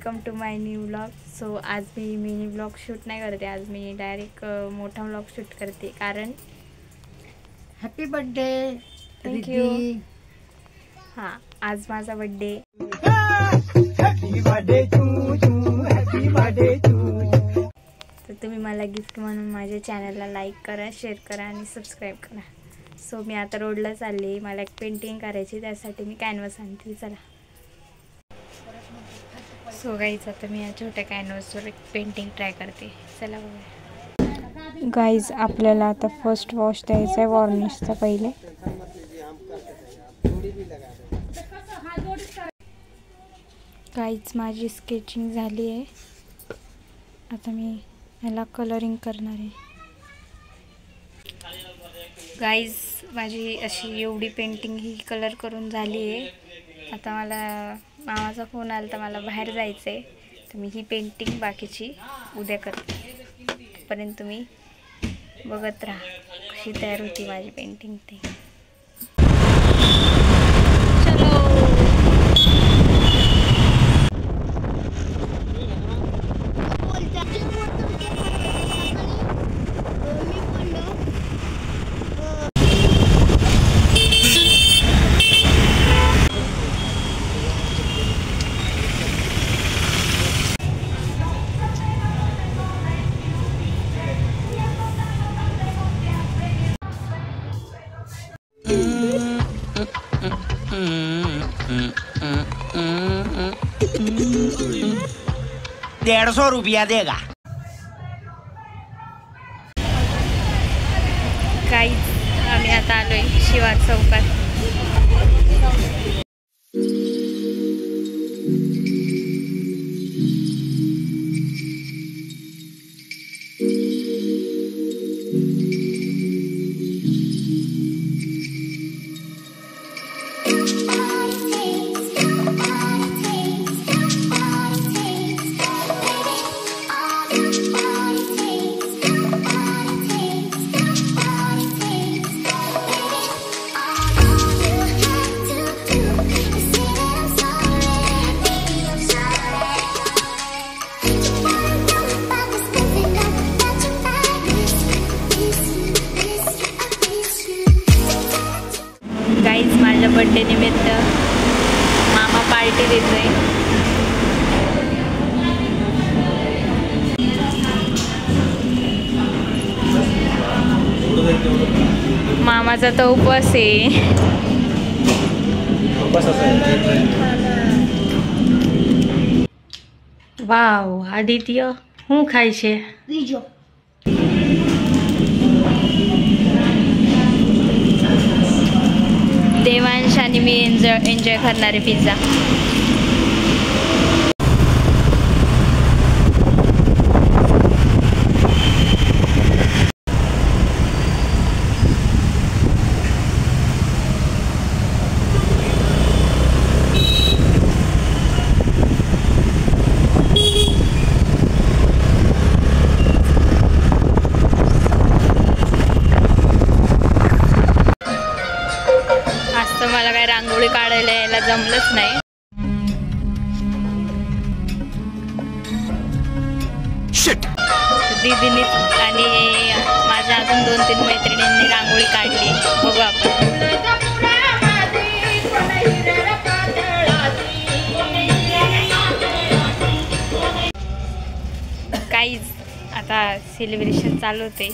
Welcome to my new vlog. So आज मी mini vlog shoot नाही करते, आज मी डायरेक्ट मोठा व्लॉग शूट करते कारण हॅपी बर्थडे. थँक्यू. हां, आज माझा बर्थडे. तर तुम्ही मला गिफ्ट म्हणून माझ्या चॅनलला लाईक करा, शेअर करा आणि सबस्क्राईब करा. सो मी आता रोडला चालले, मला एक पेंटिंग करायची, त्यासाठी मी कॅनव्हास आणते. चला. सो गाईज आता मी या छोट्या कॅनव्हासवर एक पेंटिंग ट्राय करते. चला बघूया. गाईज आपल्याला आता फर्स्ट वॉश द्यायचा आहे वॉर्निशचा पहिले. गाईज माझी स्केचिंग झाली आहे, आता मी ह्याला कलरिंग करणार आहे. गाईज माझी अशी एवढी पेंटिंग ही कलर करून झाली आहे. आता मला मामाचा फोन आला तर मला बाहेर जायचं आहे, तर मी ही पेंटिंग बाकीची उद्या करते. तोपर्यंत तुम्ही बघत राहा कशी तयार होती माझी पेंटिंग ते. ₹150 देगा. काहीच आम्ही आता आलोय शिवार चौकात. गाईज माझ्या बर्थडे निमित्त मामा पार्टी देतोय. मामाचा तर उपवास आहे. वाव आदित्य હું ખાય છે? બીજો देवांश आणि मी एन्जॉय करणारे पिझ्झा. मला काय रांगोळी काढायला यायला जमलंच नाही. दीदीने आणि माझ्या अजून 2-3 मैत्रिणींनी रांगोळी काढली. बघू आपण. काहीच आता सेलिब्रेशन चालू होते.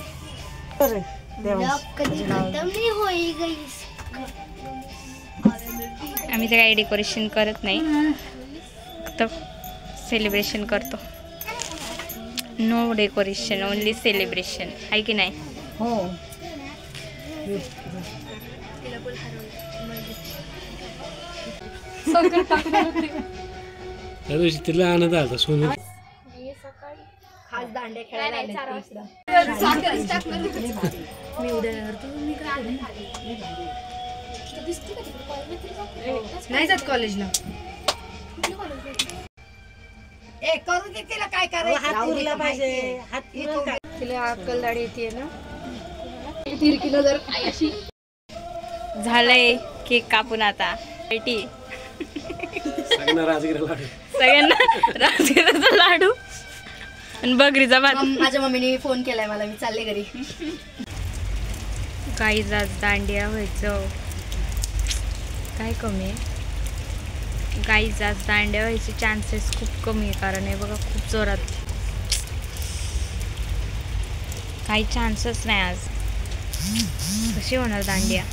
आम्ही तर काही डेकोरेशन करत नाही, फक्त सेलिब्रेशन करतो. नो डेकोरेशन, ओनली सेलिब्रेशन, आहे की नाही? हो. तिला आनंद आला सोनं. खास दांडे खेळायला मी उद्या नाही जात कॉलेजला. करू दे तिला, काय करायचं पाहिजे. तिला अक्कलदाढी येते ना. 3 किलो जर अशी झालंय केक कापून आता. सगळ्यांना राजगिराचा लाडू आणि बकरीचा भात. माझ्या मम्मीने फोन केलाय मला, मी चालले घरी. काही आज दांडिया व्हायचं काय कमी आहे. गाईज आज दांड्या व्हायचे चान्सेस खूप कमी आहे, कारण हे बघा खूप जोरात, काही चान्सच नाही आज. कशी होणार दांडिया.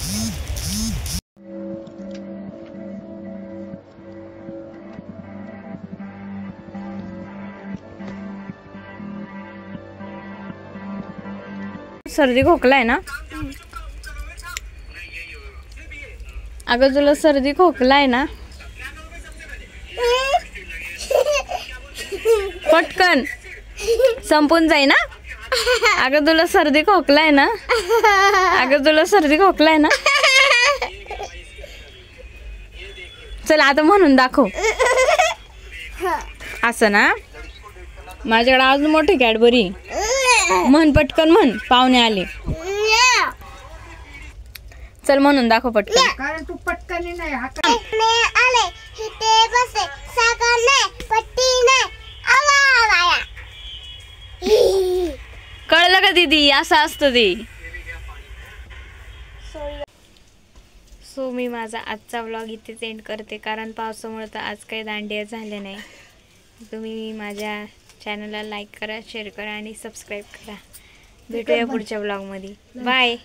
सर्दी खोकला आहे ना अगं, तुला सर्दी खोकला आहे ना, पटकन संपून जाई ना. अगं तुला सर्दी खोकला आहे ना, अगं तुला सर्दी खोकला आहे ना. चल आता म्हणून दाखव असं ना. माझ्याकडे अजून मोठी कॅडबरी, म्हण पटकन म्हण, पाहुणे आले. चल म्हणून दाखव पटकन. कारण तू पटकन नाही हा कळलं का दीदी, असं असतं ते. सो मी माझा आजचा व्लॉग इथेच एंड करते, कारण पावसामुळे तर आज काही दांडिया झाल्या नाही. तुम्ही माझ्या चॅनलला लाईक करा, शेअर करा आणि सबस्क्राईब करा. भेटूया पुढच्या व्लॉगमध्ये. बाय.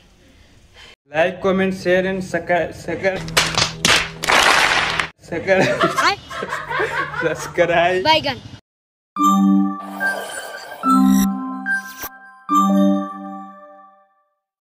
लाईक, कमेंट, शेअर आणि सबस्क्राईब. Bye gun.